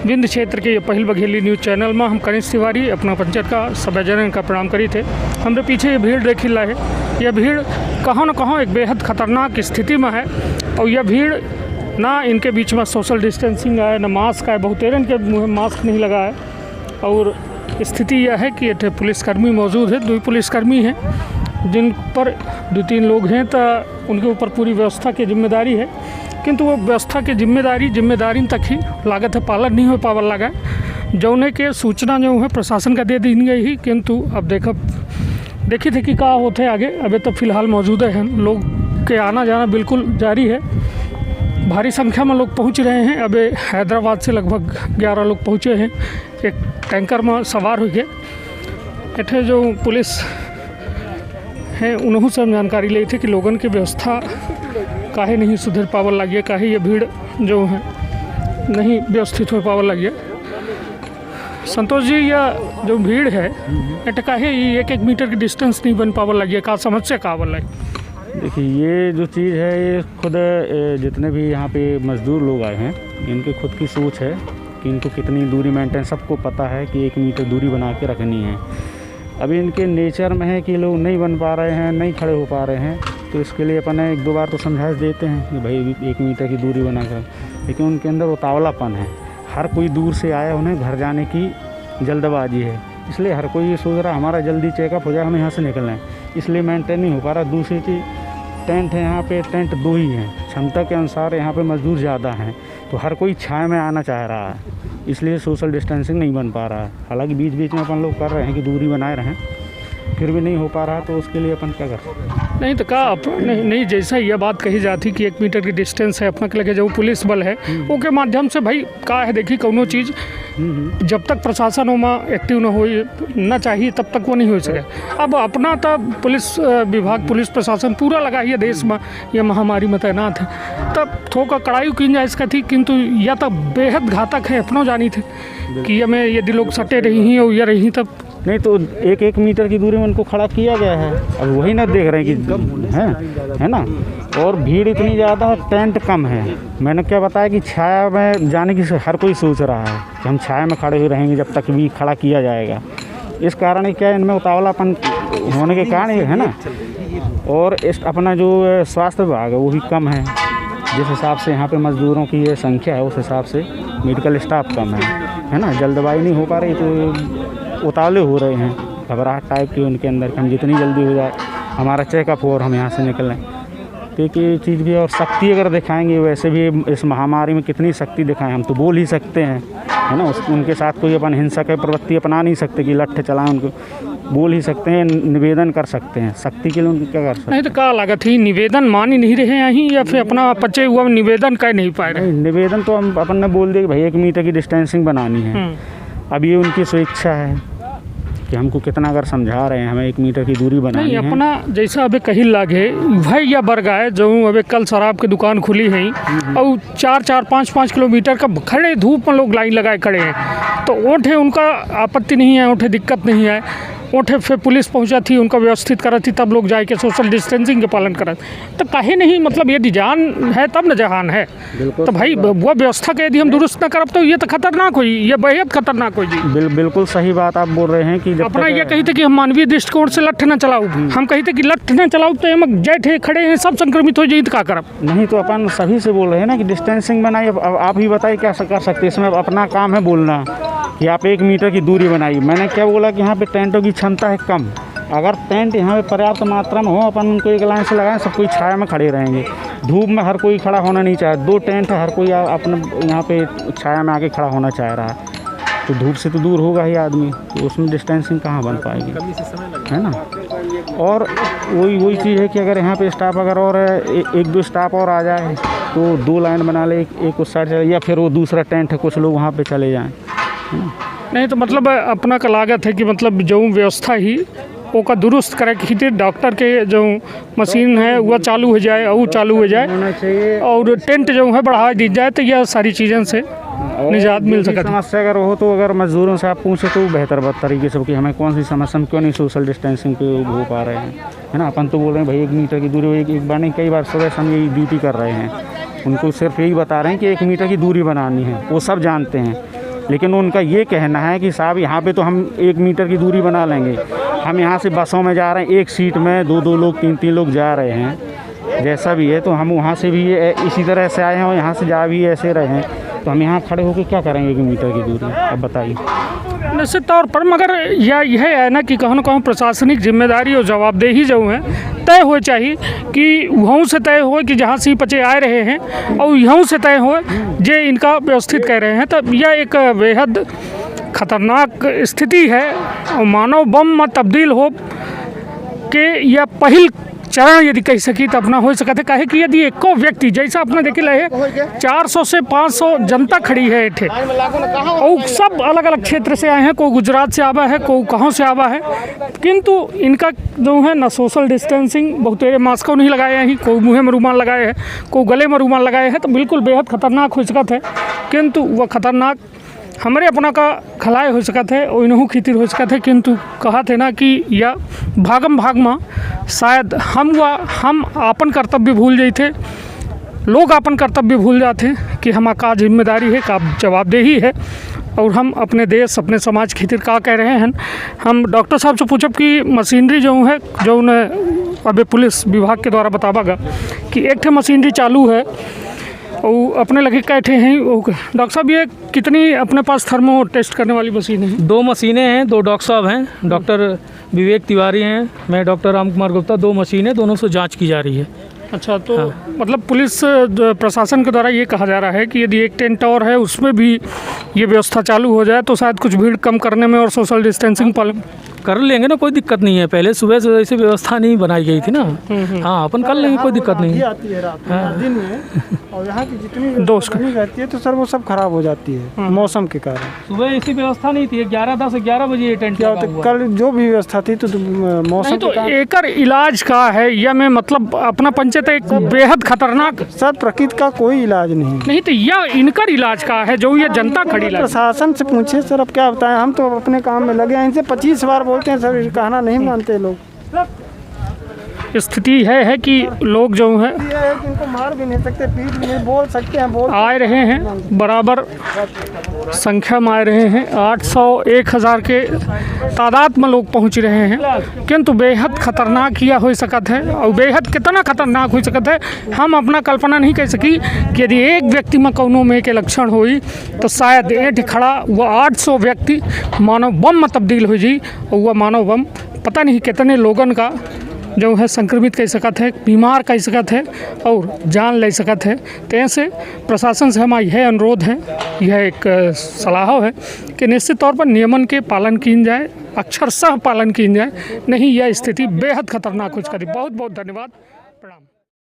विंध्य क्षेत्र के पहिल बघेली न्यूज़ चैनल में हम कनिष्ठ तिवारी अपना पंचायत का सभ्य जन का प्रणाम करी थे। हमरे पीछे ये भीड़ देख ला है, यह भीड़ कहाँ न कहाँ एक बेहद खतरनाक स्थिति में है। और यह भीड़ ना इनके बीच में सोशल डिस्टेंसिंग है, ना मास्क है, बहुतेरन के मुँह में मास्क नहीं लगा है। और स्थिति यह है कि एक पुलिसकर्मी मौजूद है, 2 पुलिसकर्मी हैं जिन पर 2-3 लोग हैं, तो उनके ऊपर पूरी व्यवस्था की जिम्मेदारी है। किंतु वो व्यवस्था की जिम्मेदारी तक ही लागत है पालन नहीं हो पावल लगा, जौने के सूचना जो है प्रशासन का दे दी गई ही। किंतु अब देखी थे कि क्या होते आगे। अभी तो फिलहाल मौजूद है, लोग के आना जाना बिल्कुल जारी है। भारी संख्या में लोग पहुंच रहे हैं। अभी हैदराबाद से लगभग 11 लोग पहुंचे हैं, एक टैंकर में सवार हो गए। इतने जो पुलिस हैं उन्होंने से हम जानकारी ली थी कि लोगों की व्यवस्था काहे नहीं सुधर पावल लगी है, काहे ये भीड़ जो है नहीं व्यवस्थित हो पावल लगी है। संतोष जी, यह जो भीड़ है इट काहे 1-1 मीटर की डिस्टेंस नहीं बन पावल लगी है, का समस्या का आवल है? देखिए, ये जो चीज़ है ये खुद जितने भी यहाँ पे मज़दूर लोग आए हैं इनकी खुद की सोच है कि इनको कितनी दूरी मेंटेन, सबको पता है कि 1 मीटर दूरी बना के रखनी है। अभी इनके नेचर में है कि लोग नहीं बन पा रहे हैं, नहीं खड़े हो पा रहे हैं, तो इसके लिए अपन 1-2 बार तो समझा देते हैं कि भाई 1 मीटर की दूरी बना कर, लेकिन उनके अंदर उतावलापन है। हर कोई दूर से आया, उन्हें घर जाने की जल्दबाजी है, इसलिए हर कोई ये सोच रहा है हमारा जल्दी चेकअप हो जाए, हमें यहाँ से निकलना है, इसलिए मेंटेन नहीं हो पा रहा। दूसरी चीज़, टेंट है यहाँ पे, टेंट 2 ही हैं, क्षमता के अनुसार यहाँ पे मजदूर ज़्यादा हैं, तो हर कोई छाया में आना चाह रहा है, इसलिए सोशल डिस्टेंसिंग नहीं बन पा रहा है। हालांकि बीच बीच में अपन लोग कर रहे हैं कि दूरी बनाए रहें, फिर भी नहीं हो पा रहा, तो उसके लिए अपन क्या कर सकते हैं? नहीं तो का नहीं जैसा यह बात कही जाती कि 1 मीटर की डिस्टेंस है, अपना के लगे जो पुलिस बल है वो के माध्यम से भाई का है, देखी कौनो चीज़ जब तक प्रशासन में एक्टिव न हो ना चाहिए तब तक वो नहीं हो सके। अब अपना तब पुलिस विभाग, पुलिस प्रशासन पूरा लगा है देश में, यह महामारी में तैनात है, तब थोड़ा कड़ाई की जाए इसका थी। किंतु यह तो बेहद घातक है, अपनों जानी थे कि हमें यदि लोग सटे रही हैं और यह रही तब नहीं तो 1-1 मीटर की दूरी में उनको खड़ा किया गया है। अब वही ना देख रहे हैं कि है ना, और भीड़ इतनी ज़्यादा है, टेंट कम है। मैंने क्या बताया कि छाया में जाने की हर कोई सोच रहा है कि हम छाया में खड़े हुए रहेंगे जब तक भी खड़ा किया जाएगा। इस कारण क्या इनमें उतावलापन होने के कारण है ना, और इस अपना जो स्वास्थ्य विभाग है वो भी कम है। जिस हिसाब से यहाँ पे मज़दूरों की ये संख्या है उस हिसाब से मेडिकल स्टाफ कम है ना, जल्दबाजी नहीं हो पा रही, तो उतावले हो रहे हैं, घबराहट टाइप की उनके अंदर कि हम जितनी जल्दी हो जाए हमारा चेकअप हो और हम यहाँ से निकलें। तो एक ये चीज़ भी, और शक्ति अगर दिखाएंगे, वैसे भी इस महामारी में कितनी शक्ति दिखाएं, हम तो बोल ही सकते हैं, है ना। उनके साथ कोई अपन हिंसा की प्रवृत्ति अपना नहीं सकते कि लट्ठ चलाएं, उनको बोल ही सकते हैं, निवेदन कर सकते हैं। शक्ति के लिए उनको क्या कर सकते हैं? नहीं तो क्या लागत ही निवेदन मान ही नहीं रहे हैं यहीं, या फिर अपना पचे हुआ निवेदन कह नहीं पाए रहे? निवेदन तो हम अपन ने बोल दिया कि भाई 1 मीटर की डिस्टेंसिंग बनानी है। अब ये उनकी स्वेच्छा है कि हमको कितना अगर समझा रहे हैं हमें 1 मीटर की दूरी बनानी है। अपना जैसा अभी कहीं लागे भाई या बरगाए जो अभी कल शराब की दुकान खुली है और 4-4, 5-5 किलोमीटर का खड़े धूप में लोग लाइन लगाए खड़े हैं, तो ओठे उनका आपत्ति नहीं है, ओठे दिक्कत नहीं है, ओठे फिर पुलिस पहुंचा थी, उनका व्यवस्थित करा थी, तब लोग जाए के सोशल डिस्टेंसिंग के पालन करा। तो काहे नहीं, मतलब यदि जान है तब न जहान है, तो भाई वो व्यवस्था के यदि हम दुरुस्त न करब तो ये तो खतरनाक हुई, ये बेहद खतरनाक हुई जी। बिल्कुल सही बात आप बोल रहे हैं कि अपना ये कही थे कि हम मानवीय दृष्टिकोण से लठ न चलाऊ, हम कही थे कि लठ न चलाऊ तो हम जैठे खड़े हैं सब संक्रमित हो जाए तो क्या करब? नहीं तो अपन सभी से बोल रहे हैं ना कि डिस्टेंसिंग बनाइए। अब आप ही बताइए क्या कर सकते हैं इसमें, अपना काम है बोलना कि आप 1 मीटर की दूरी बनाइए। मैंने क्या बोला कि यहाँ पे टेंटों की क्षमता है कम, अगर टेंट यहाँ पे पर्याप्त मात्रा में हो, अपन उनको एक लाइन से लगाएं, सब कोई छाया में खड़े रहेंगे। धूप में हर कोई खड़ा होना नहीं चाहे, 2 टेंट है, हर कोई अपने यहाँ पे छाया में आके खड़ा होना चाह रहा है, तो धूप से तो दूर होगा ही आदमी, तो उसमें डिस्टेंसिंग कहाँ बन पाएगी, है ना। और वही चीज़ है कि अगर यहाँ पे स्टाफ अगर और 1-2 स्टाफ और आ जाए तो 2 लाइन बना ले, एक उस साइड चले, या फिर वो दूसरा टेंट है कुछ लोग वहाँ पे चले जाएँ। नहीं तो मतलब अपना का लागत है कि मतलब जो व्यवस्था ही वो का दुरुस्त करे कि डॉक्टर के जो मशीन है वह चालू हो जाए और वो चालू हो जाए, और टेंट जो है बढ़ा दी जाए, तो यह सारी चीज़ों से निजात मिल सकती है। समस्या अगर हो तो अगर मजदूरों से आप पूछे तो बेहतर तरीके से कि हमें कौन सी समस्या, क्यों नहीं सोशल डिस्टेंसिंग पे हो पा रहे हैं, है ना। अपन तो बोल रहे हैं भाई 1 मीटर की दूरी, एक बार नहीं कई बार सुबह हम यही ड्यूटी कर रहे हैं, उनको सिर्फ यही बता रहे हैं कि 1 मीटर की दूरी बनानी है, वो सब जानते हैं। लेकिन उनका ये कहना है कि साहब यहाँ पे तो हम 1 मीटर की दूरी बना लेंगे, हम यहाँ से बसों में जा रहे हैं, एक सीट में 2-2 लोग 3-3 लोग जा रहे हैं, जैसा भी है तो हम वहाँ से भी इसी तरह से आए हैं और यहाँ से जा भी ऐसे रहे हैं, तो हम यहाँ खड़े होकर क्या करेंगे 1 मीटर की दूरी? अब बताइए। निश्चित तौर पर, मगर यह है ना कि कहीं ना कहीं प्रशासनिक जिम्मेदारी और जवाबदेही जो है तय हो चाहिए कि वहाँ से तय हो कि जहाँ से बच्चे आ रहे हैं और यहाँ से तय हो जे इनका व्यवस्थित कह रहे हैं। तब यह एक बेहद खतरनाक स्थिति है और मानव बम में तब्दील हो के यह पहल चरण यदि कह सकी तो अपना हो सकता है। कहे कि यदि एको व्यक्ति जैसा अपने देखे रहे 400 से 500 जनता खड़ी है इठे और सब अलग अलग क्षेत्र से आए हैं, कोई गुजरात से आवा है, कोई कहाँ से आवा है, किंतु इनका जो है ना सोशल डिस्टेंसिंग बहुत मास्क नहीं लगाए हैं, कोई मुँह में रुमाल लगाए हैं, कोई गले में रुमाल लगाए हैं, तो बिल्कुल बेहद खतरनाक हो सकता है। किंतु वह खतरनाक हमारे अपना का खलाए हो सकता है और इन्हों खितिर हो सकता है। किंतु कहा थे ना कि यह भागम भाग में शायद हम अपन कर्तव्य भूल जाए थे, लोग अपन कर्तव्य भूल जाते हैं कि हमारा का जिम्मेदारी है, का जवाबदेही है और हम अपने देश अपने समाज खितिर का कह रहे हैं। हम डॉक्टर साहब से पूछब कि मशीनरी जो है जो उन्हें अभी पुलिस विभाग के द्वारा बतावागा कि एक ठे मशीनरी चालू है और अपने लगे कैठे हैं। डॉक्टर साहब ये कितनी अपने पास थर्मो टेस्ट करने वाली मशीन है? 2 मशीनें हैं, 2 डॉक्टर साहब हैं, डॉक्टर विवेक तिवारी हैं, मैं डॉक्टर राम कुमार गुप्ता। 2 मशीनें, दोनों से जांच की जा रही है। अच्छा, तो हाँ। मतलब पुलिस प्रशासन के द्वारा ये कहा जा रहा है कि यदि एक टेंट और है उसमें भी ये व्यवस्था चालू हो जाए तो शायद कुछ भीड़ कम करने में और सोशल डिस्टेंसिंग पालन कर लेंगे ना, कोई दिक्कत नहीं है। पहले सुबह से ऐसी व्यवस्था नहीं बनाई गई थी ना। हाँ, अपन कर लेंगे, कोई दिक्कत नहीं आती है रात में, दिन में, और यहाँ की जितनी दोस्त रहती है तो सर वो सब खराब हो जाती है मौसम के कारण। सुबह ऐसी व्यवस्था नहीं थी, 11-10-11 बजे टेंट क्या होता है, कल जो भी व्यवस्था थी तो मौसम तो एकर इलाज का है या मैं मतलब अपना पंचायत एक बेहद खतरनाक सर प्रकृति का कोई इलाज नहीं तो यह इनकर इलाज का है जो ये जनता खड़ी लाए। प्रशासन से पूछे सर, अब क्या बताएं, हम तो अपने काम में लगे हैं। इनसे 25 बार बोलते हैं सर, कहना नहीं मानते लोग। स्थिति है कि लोग जो है इनको मार भी नहीं सकते, पीट भी नहीं, बोल सकते हैं, बोल आ रहे हैं, बराबर संख्या में आ रहे हैं, 800-1000 के तादाद में लोग पहुंच रहे हैं। किंतु बेहद खतरनाक यह हो सकता है और बेहद कितना खतरनाक हो सकता है हम अपना कल्पना नहीं कर सकी कि यदि एक व्यक्ति में कौनों में के लक्षण हुई तो शायद एठ खड़ा वह 800 व्यक्ति मानव बम में तब्दील हो जाए और वह मानव बम पता नहीं कितने लोगन का जो है संक्रमित कर सकत है, बीमार कर सकत है और जान ले सकत है। तो ऐसे प्रशासन से हमारा यह अनुरोध है, यह एक सलाह है कि निश्चित तौर पर नियमन के पालन किया जाए, अक्षरशः पालन किया जाए, नहीं यह स्थिति बेहद खतरनाक हो सकती है। बहुत बहुत धन्यवाद, प्रणाम।